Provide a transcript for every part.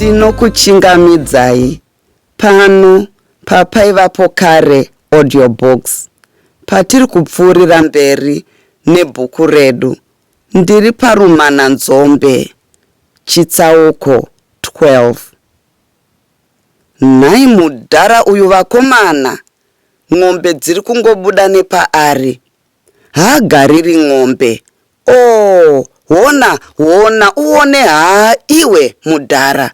Ndinokuchingamidzai pano papaivapokare Audiobooks patiri kupfuurira mberi nebhuku redu Ndiri Parumananzombe chitsauko 12. Nhai mudhara uyu vakomana, ng'ombe dziri kungobuda nepaari. Haagariri ng'ombe. Hona uone iwe mudhara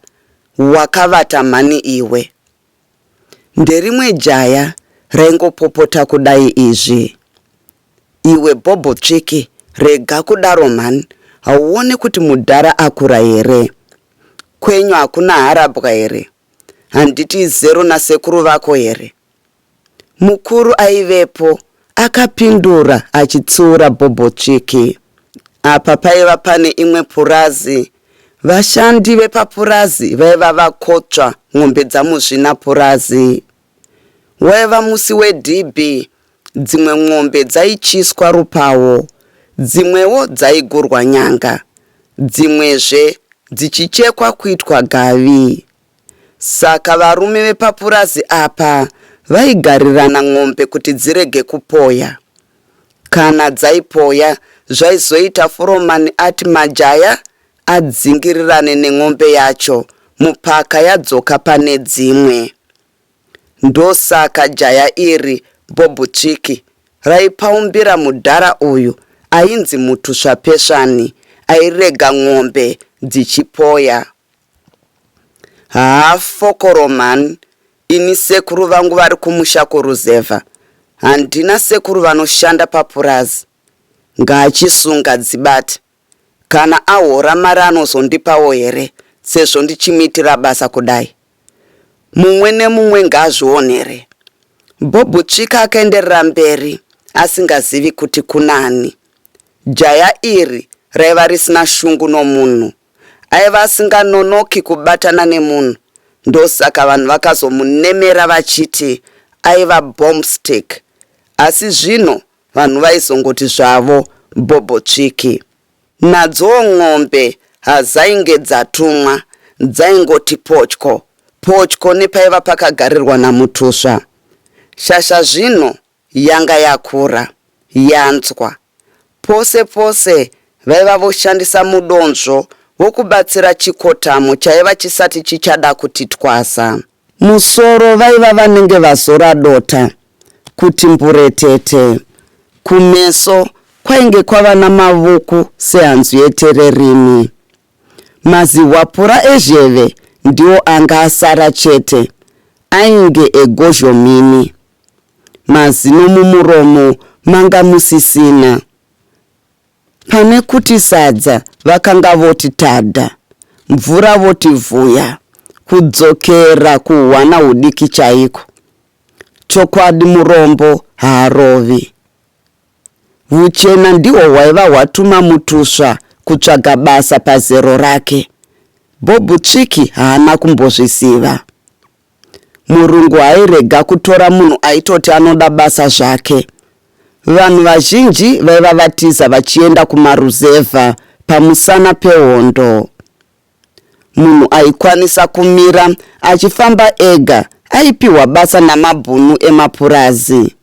wakavata mani iwe. Nderimwe jaya raingopopota kudai izvi. Iwe bobo tsviki, rega kudaro mani, hauone kuti mudhara akura here? Kwenyu hakuna harabwa here? Handiti zero nasekuru vako here? Mukuru aivepo akapindura achitsiura bobo tsviki. Apa paiva pane imwe purazi. Vashandi vepapurazi vaiva vakotsva ng'ombe dzamuzvina purazi. Waiva musi wedhibhi, dzimwe ng'ombe dzaichiswa rupawo, dzimwewo dzaigurwa nyanga, dzimwezve dzichichekwa kuitwa gavi. Saka varume vepapurazi apa vaigarirana ng'ombe kuti dzirege kupoya. Kana dzaipoya, zvaizoita furomani ati majaya adzingirirane neng'ombe yacho mupaka yadzoka pane dzimwe. Ndosaka jaya iri bobo tsviki raipaumbira mudhara uyu ainzi mutusva peshani airega ng'ombe dzichipoya. Fokoromani, ini sekuru vangu vari kumusha kuruzevha. Handina sekuru vanoshanda papurazi. Ngaachisunga dzibati. Kana ahora mari anozondipawo here, sezvo ndichimitira basa kudai. Mumwe nemumwe ngaazvionere. Bobo tsvika akaenderera mberi asingazivi kuti kunani. Jaya iri raiva risina shungu nomunhu. Aiva asinganonoki kubatana nemunhu. Ndosaka vanhu vakazomunemera vachiti aiva bombstick. Asi zvino vanhu vaizongoti zvavo bobo tsviki. Nadzowo ng'ombe hazainge dzatumwa, dzaingoti potyo nepaiva pakagarirwa namutusva. Shasha zvino yanga yakura, yanzwa. Pose vaiva voshandisa mudonzvo wokubatsira chikotamo chaiva chisati chichada kuti twasa. Musoro vaiva vanenge vazora dota, kuti mburetete. Kumeso kwainge kwava namavuku sehanzu yetererimi. Maziwapura ezheve ndiwo anga asara chete, ainge egozhomini. Mazino mumuromo manga musisina. Pane kuti sadza vakanga voti tada, mvura voti vhuya, kudzokera kuhwana hudiki chaiko. Chokwadi murombo haarovi. Vuchena ndiwo hwaiva hwatuma mutusva kutsvaga basa pazero rake. Bobo tsviki haana kumbozvisiva. Murungu airega kutora munhu aitoti anoda basa zvake. Vanhu vazhinji vaiva vatiza vachienda kumaruzevha pamusana pehondo. Munhu aikwanisa kumira achifamba ega aipiwa basa namabhunu emapurazi.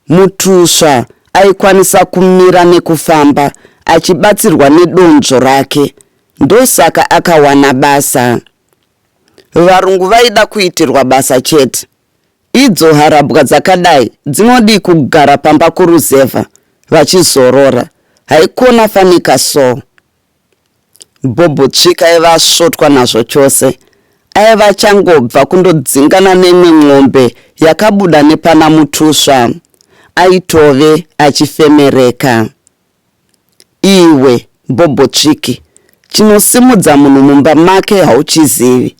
Mutusva aikwanisa kumira nekufamba achibatsirwa nedonzvo rake. Ndosaka akawana basa. Varungu vaida kuitirwa basa chete. Idzo harabwa dzakadai dzinodi kugara pamba kuruzevha vachizorora. Haikona fanika so. Bobo tsvika aiva asvotwa nazvo chose. Aiva changobva kundodzingana nemwe ng'ombe yakabuda nepana mutusva. Aitove achifemereka. Iwe bobo tsviki, chinosimudza munhu mumba make hauchizivi.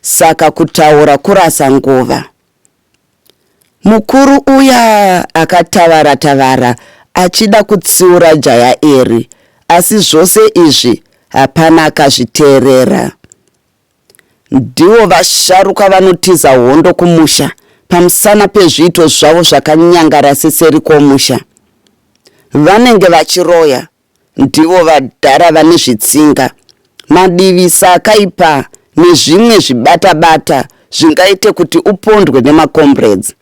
Saka kutaura kurasa nguva. Mukuru uya akatavara achida kutsiura jaya iri, asi zvose izvi hapana akazviteerera. Ndiwo vasharuka vanotiza hondo kumusha pamusana pezviito zvavo zvakanyangara seseri komusha. Vanenge vachiroya, ndivo vadhara vane zvitsinga, madivisa akaipa nezvimwe zvibata-bata zvingaite kuti upondwe nemakomrades.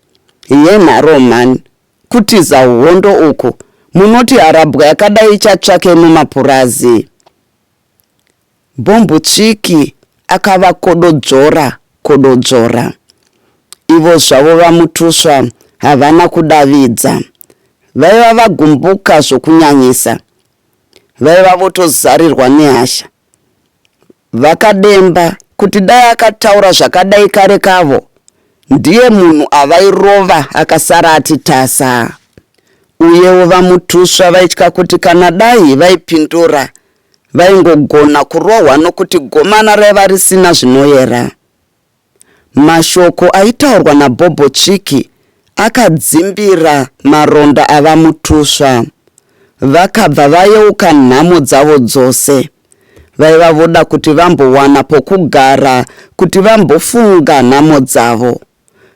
Yenharo mhani, kutiza hondo uku munoti harabwa yakadai ichatsvake mumapurazi. Bhombotsviki akavakododzora. Ivo zvavo vamutusva havana kudavidza. Vaiva vagumbuka zvokunyanyisa. Vaiva votozarirwa nehasha. Vakademba kuti dai akataura zvakadai kare kavo, ndiye munhu avairova akasara ati tasa. Uyewo vamutusva vaitya kuti kana dai vaipindura, vaingogona kurohwa nokuti gomana raiva risina zvinoyera. Mashoko aitaurwa naBhombotsviki akadzimbira maronda avamutusva. Vakabva vayeuka nhamo dzavo dzose. Vaiva voda kuti vambowana pokugara, kuti vambofunga nhamo dzavo.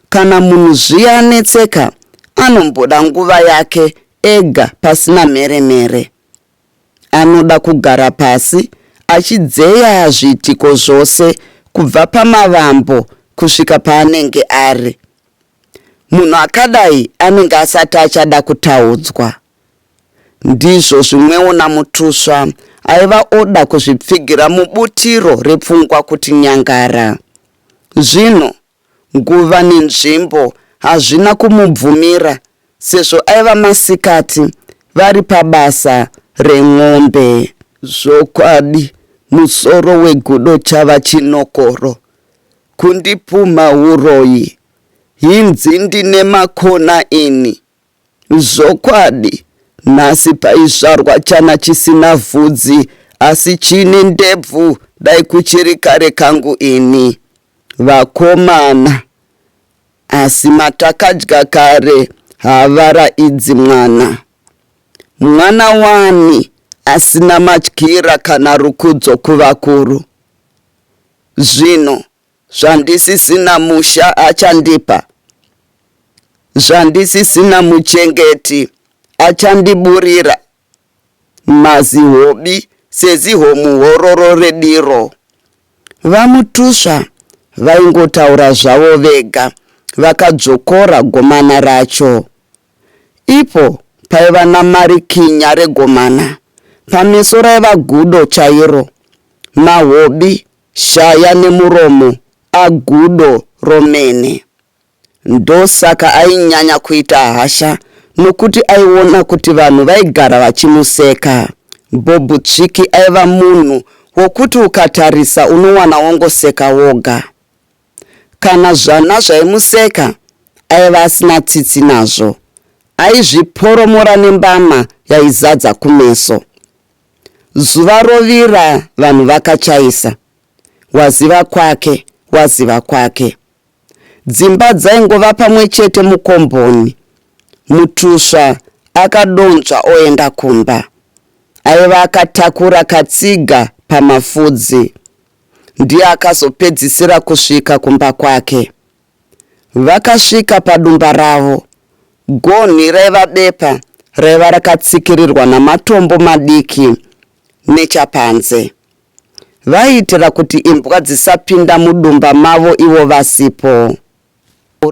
Kana munhu zviya anetseka, anomboda nguva yake ega pasina meremere. Anoda kugara pasi achidzeya zviitiko zvose kubva pamavambo kusvika paanenge ari. Munhu akadai anenge asati achada kutaudzwa. Ndizvo zvimwewo namutusva aiva oda kuzvipfigira mubutiro repfungwa kuti nyangara. Zvino nguva nenzvimbo hazvina kumubvumira, sezvo aiva masikati vari pabasa remwombe. Zvokwadi musoro wegudo chava chinokoro, kundipuma uroyi, hinzi ndine makona ini. Zvokwadi nhasi paizvarwa chana chisina vhudzi, asi chine ndebvu, dai kuchiri kare kangu ini. Vakomana, asi matakadya kare, havara idzi mwana. Mwana wani asina matyira kana rukudzo kuvakuru. Zvino zvandisisina musha achandipa, zvandisisina muchengeti achandiburira. Mazihobi sezihomuhororo rediro. Vamutusva vaingotaura zvavo vega, vakadzokora gomana racho. Ipo paiva namarikinya regomana. Pameso raiva gudo chairo. Mahobi, shaya nemuromo agudo romene. Ndosaka ainyanya kuita hasha, nokuti aiona kuti vanhu vaigara vachimuseka. Bhombotsviki aiva munhu wokuti ukatarisa unowana wongoseka woga. Kana zvana zvaimuseka, aiva asina tsitsi nazvo. Aizviporomora nembama yaizadza kumeso. Zuva rovira, vanhu vakachaisa. Waziva kwake, waziva kwake. Dzimba dzaingova pamwe chete mukomboni. Mutusva akadonzva oenda kumba. Aiva akatakura katsiga pamafudzi. Ndiye akazopedzisira kusvika kumba kwake. Vakasvika padumba ravo. Gonhi raiva bepa, raiva rakatsikirirwa namatombo madiki nechapanze. Vaiitira kuti imbwa dzisapinda mudumba mavo ivo vasipo.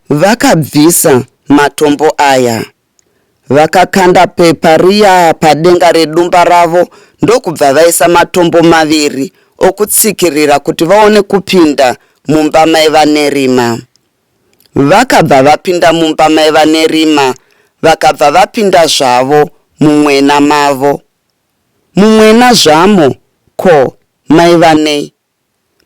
Vakabvisa matombo aya. Vakakanda pepa riya padenga redumba ravo, ndokubva vaisa matombo maviri okutsikirira kuti vaone kupinda mumba maiva nerima. Vakabva vapinda mumba maiva nerima, vakabva vapinda zvavo mumwena mavo. Mumwena zvamo, ko maiva nei?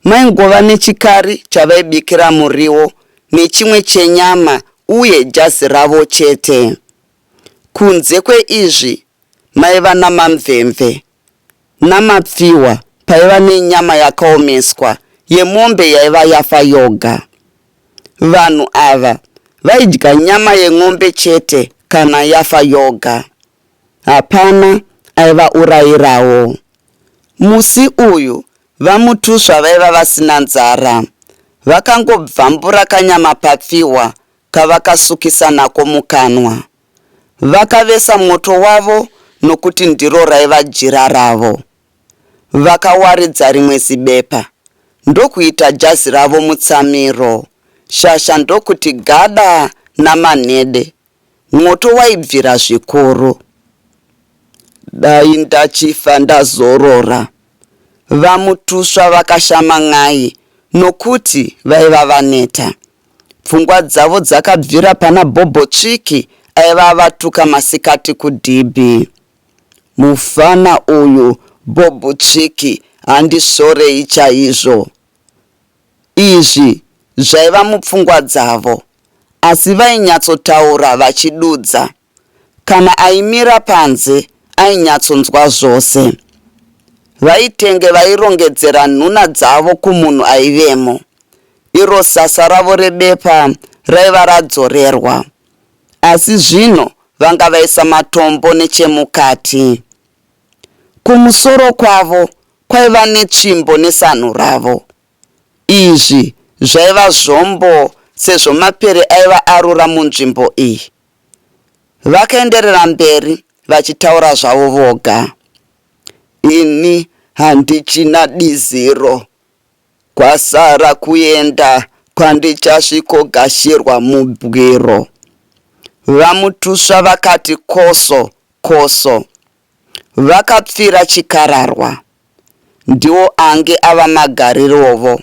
Maingova nechikari chavaibikira muriwo, nechimwe chenyama uye jazi ravo chete. Kunze kweizvi maiva namamvemve, namapfiwa, paiva nenyama yakaomeswa yemombe yaiva yafa yoga. Vanhu ava vaidya nyama yemombe chete kana yafa yoga. Hapana aiva urayirawo. Musi uyu vamutusva vaiva vasina nzara. Vakangobvambura kanyama papfiwa kavakasukisa nako mukanwa. Vakavesa moto wavo nokuti ndiro raiva jira ravo. Vakawaridza rimwe zibepa. ndokuita jazi ravo mutsamiro, shasha ndokuti gada namanhede. Mwoto waibvira zvikuru. Dai ndachifa ndazorora. Vamutusva vakashama n'ai nokuti vaiva vaneta. Pfungwa dzavo dzakabvira pana Bhobho Tsviki aiva vatuka masikati kudhibhi. Mufana uyu Bhobho Tsviki handishorei chaizvo. Izvi zvaiva mupfungwa dzavo, asi vainyatsotaura vachidudza. Kana aimira panze ainyatsonzwa zvose. Vaitenge vairongedzera nhuna dzavo kumunhu aivemo. Iro sasa ravo rebepa raiva radzorerwa. Asi zvino vanga vaisa matombo nechemukati. Kumusoro kwavo kwaiva netsvimbo nesanhu ravo. Izvi zvaiva zvombo sezvo mapere aiva arura munzvimbo iyi. Vakaenderera mberi vachitaura zvavo voga. Ini handichina diziro. Kwasara kuenda kwandichasvikogashirwa mubwiro. Vamutusva vakati koso koso. Vakapfira chikararwa. Ndiwo ange ava magarirovo.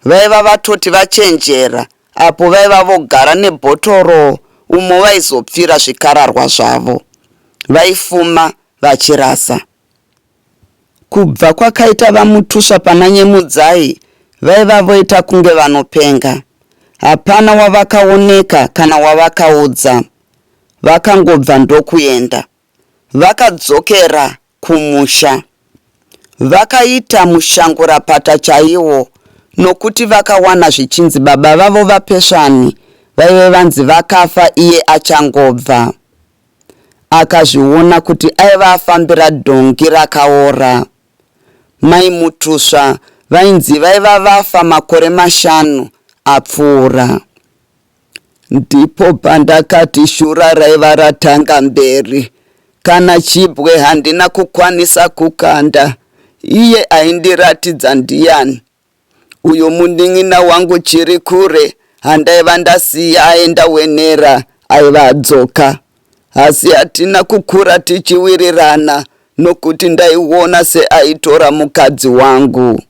Vaiva vatoti vachenjera apo vaiva vogara nebhotoro umo vaizopfira zvikararwa zvavo. Vaifuma vachirasa. Kubva kwakaita vamutusva pana Nyemudzai vaiva voita kunge vanopenga. Hapana wavakaoneka kana wavakaudza. Vakangobva ndokuenda. Vakadzokera kumusha. Vakaita mushango rapata chaiwo, nokuti vakawana zvichinzi baba vavo vaPesvani vaive vanzi vakafa iye achangobva. Akazviona kuti aiva afambira dongi rakaora. Mai Mutusva vainzi vaiva vafa makore 5 apfuura. Ndipo pandakati shura raiva ratanga mberi. Kana chibwe handina kukwanisa kukanda. Iye aindiratidza ndiani. Uyo munin'ina wangu chiri kure handaiva ndasiya aenda wenera aiva adzoka. Asi hatina kukura tichiwirirana nokuti ndaiona seaitora mukadzi wangu.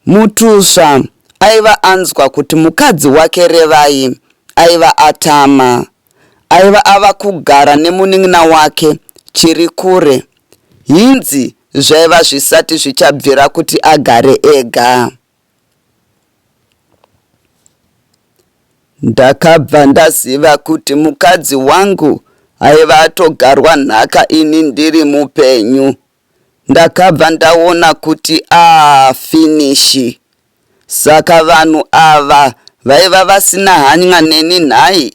Mutusva aiva anzwa kuti mukadzi wake Revai aiva atama. Aiva ava kugara nemunin'ina wake chiri kure. Hinzi zvaiva zvisati zvichabvira kuti agare ega. Ndakabva ndaziva kuti mukadzi wangu aiva atogarwa nhaka ini ndiri mupenyu. Ndakabva ndaona kuti finishi. Saka vanhu ava vaiva vasina hanya neni nhai.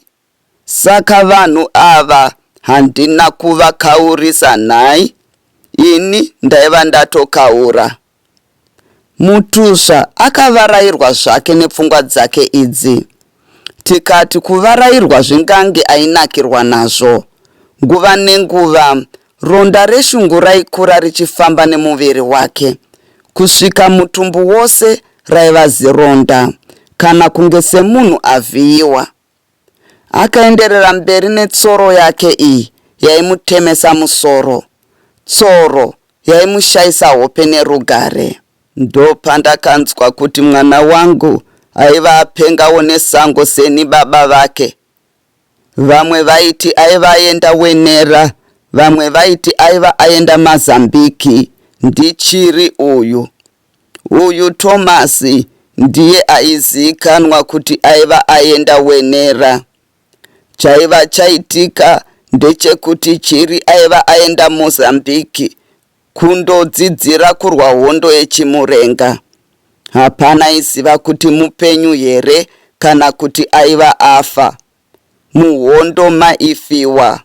Saka vanhu ava handina kuvakaurisa nhai. Ini ndaiva ndatokaura. Mutusva akavarayirwa zvake nepfungwa dzake idzi. Tikati kuvarayirwa zvingange ainakirwa nazvo. Nguva nenguva ronda reshungu raikura richifamba nemuviri wake. Kusvika mutumbu wose raiva zironda, kana kunge semunhu avhiyiwa. Akaenderera mberi netsoro yake iyi yaimutemesa musoro. Tsoro yaimushayisa hope nerugare. Ndo pandakanzwa kuti mwana wangu aiva apengawo nesango seni baba vake. Vamwe vaiti aiva aenda wenera, vamwe vaiti aiva aenda Mazambiki. Ndichiri uyu. Uyu Tomasi ndiye aizikanwa kuti aiva aenda wenera. Chaiva chaitika ndechekuti Chiri aiva aenda Mozambiki kundodzidzira kurwa hondo yechimurenga. Hapana iziva kuti mupenyu here kana kuti aiva afa. Muhondo maifiwa.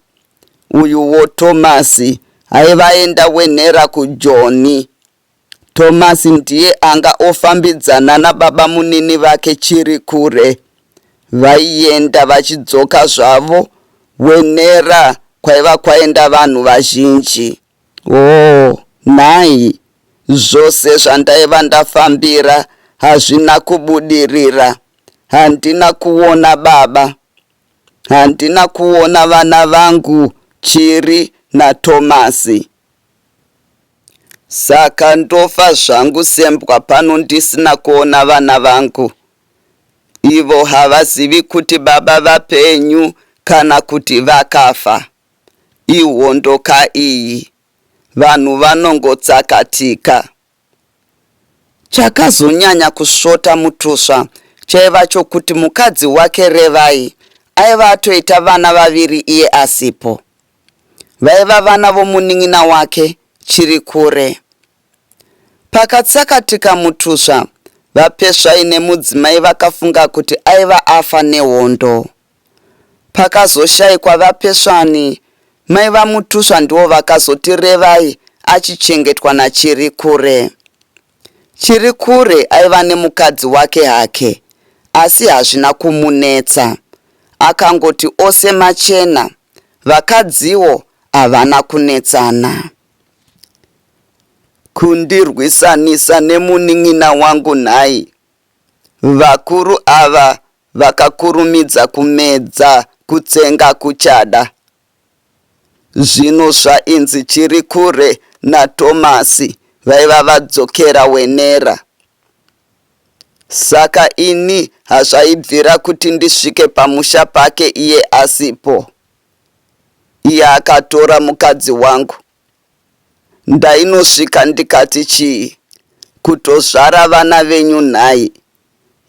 Uyuwo Tomasi aiva aenda wenera kuJoni. Tomasi ndiye anga ofambidzana nababa munini vake Chiri kure. Vaienda vachidzoka zvavo. Wenera kwaiva kwaenda vanhu vazhinji. Nhai Zvose zvandaiva ndafambira hazvina kubudirira. Handina kuona baba, handina kuona vana vangu Chiri naTomasi. Saka ndofa zvangu sembwa pano ndisina kuona vana vangu. Ivo havazivi kuti baba vapenyu kana kuti vakafa. Ihondoka iyi, vanhu vanongotsakatika. Chakazonyanya kusvota Mutusva chaiva chokuti mukadzi wake Revai aiva atoita vana vaviri iye asipo. Vaiva vana vomunin'ina wake Chirikure. Pakatsakatika Mutusva, vapesvai nemudzimai vakafunga kuti aiva afa nehondo. Pakazoshayikwa vapesvani, mai vaMutusva ndivo vakazoti Revai achichengetwa naChirikure. Chirikure aiva nemukadzi wake hake, asi hazvina kumunetsa. Akangoti ose machena, vakadziwo havana kunetsana. Kundirwisanisa nemunin'ina wangu nhai. Vakuru ava vakakurumidza kumedza kutsenga kuchada. Zvino zvainzi Chirikure naTomasi vaiva vadzokera wenera. Saka ini hazvaibvira kuti ndisvike pamusha pake iye asipo. Iye akatora mukadzi wangu. Ndainosvika ndikati chii? Kutozvara vana venyu nhai.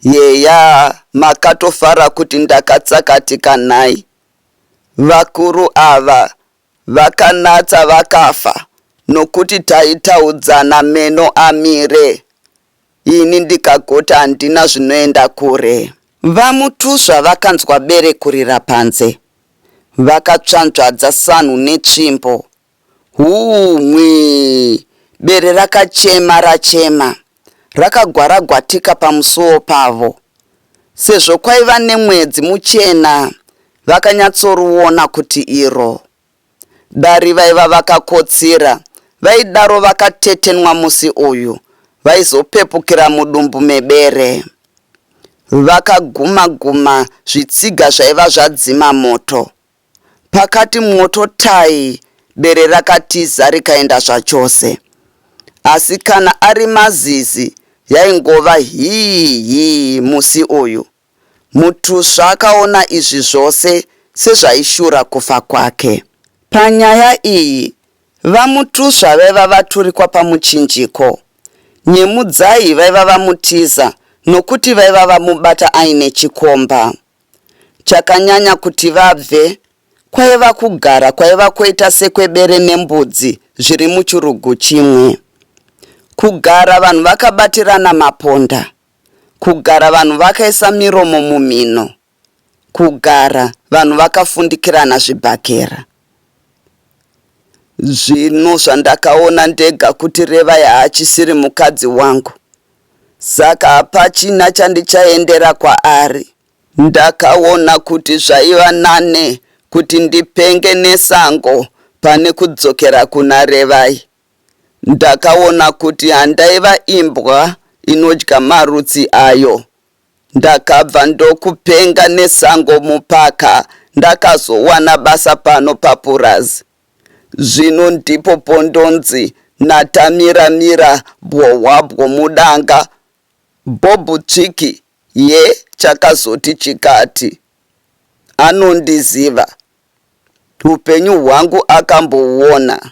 Yeya, makatofara kuti ndakatsakatika nhai. Vakuru ava vakanatsa vakafa, nokuti taitaudzana meno amire. Ini ndikagota handina zvinoenda kure. VaMutusva vakanzwa bere kurira panze. Vakatsvanzvadza sanhu netsvimbo. Humwi! Bere rakachema rachema. Rakagwaragwatika pamusuwo pavo. Sezvo kwaiva nemwedzi muchena, vakanyatsoruona kuti iro. Dari vaiva vakakotsira, vaidaro vakatetenwa musi uyu, vaizopepukira mudumbu mebere. Vakaguma-guma zvitsiga zvaiva zvadzima moto. Pakati moto tai, bere rakatiza rikaenda zvachose. Asi kana ari mazizi, yaingova hii musi uyu. Mutusva akaona izvi zvose sezvaishura kufa kwake. Panyaya iyi, vaMutusva vaiva vaturikwa pamuchinjiko. Nyemudzai vaiva vamutiza, nokuti vaiva vamubata aine chikomba. Chakanyanya kuti vabve, kwaiva kugara kwaiva kuita sekwebere nembudzi zviri muchirugu chimwe. Kugara vanhu vakabatirana maponda. Kugara vanhu vakaisa miromo mumino. Kugara vanhu vakafundikirana zvibhakera. Zvino zvandakaona ndega kuti Revai haachisiri mukadzi wangu. Saka hapachina chandichaendera kwaari. Ndakaona kuti zvaiva nane kuti ndipenge nesango pane kudzokera kuna Revai. Ndakaona kuti handaiva imbwa inodya marutsi ayo. Ndakabva ndokupenga nesango mupaka, ndakazowana basa pano papurazi. Zvino ndipo pondonzi natamira bwohwabwo mudanga. Bhobhu tsviki ye chakazoti chikati. Anondiziva. Upenyu hwangu akambohuona.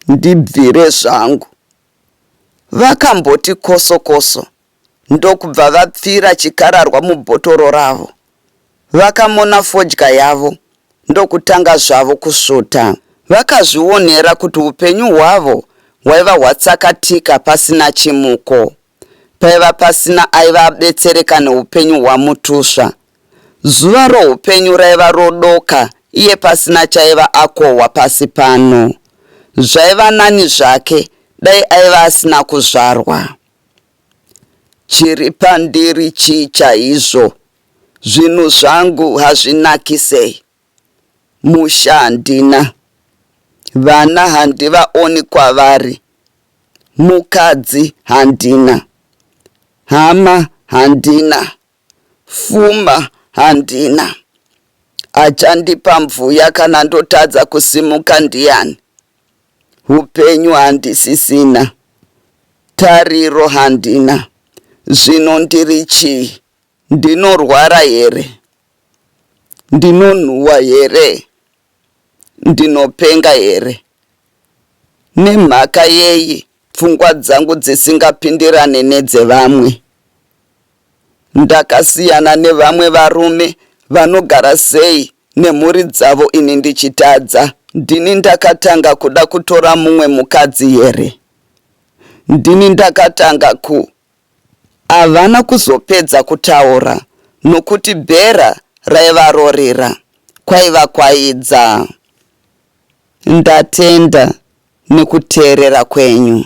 Ndibvire zvangu. Vakamboti koso. Ndokubva vapfira chikararwa mubhotoro ravo. Vakamona fodya yavo. Ndokutanga zvavo kusvota. Vakazvionera kuti upenyu hwavo hwaiva hwatsakatika pasina chimuko. Paiva pasina aiva abetsereka neupenyu hwaMutusva. Zuva roupenyu raiva rodoka, iye pasina chaiva akohwa pasi pano. Zvaiva nani zvake, dai aiva asina kuzvarwa. Chiri pandiri chii chaizvo. Zvinhu zvangu hazvinakisei. Musha handina. Vana handivaoni kwavari. mukadzi handina, hama handina, pfuma handina. Achandipa mvuya kana ndotadza kusimuka ndiani? Upenyu handisisina, tariro handina. Zvino ndiri chii? Ndinorwara here? Ndinonhuwa here? Ndinopenga here? Nemhaka yeyi pfungwa dzangu dzisingapindirane nedzevamwe? Ndakasiyana nevamwe varume vanogara sei nemhuri dzavo ini ndichitadza? Ndini ndakatanga kuda kutora mumwe mukadzi here? Ndini ndakatanga havana kuzopedza kutaura nokuti bhera raivarorera kwaiva kwaidza. Ndatenda nekuteerera kwenyu.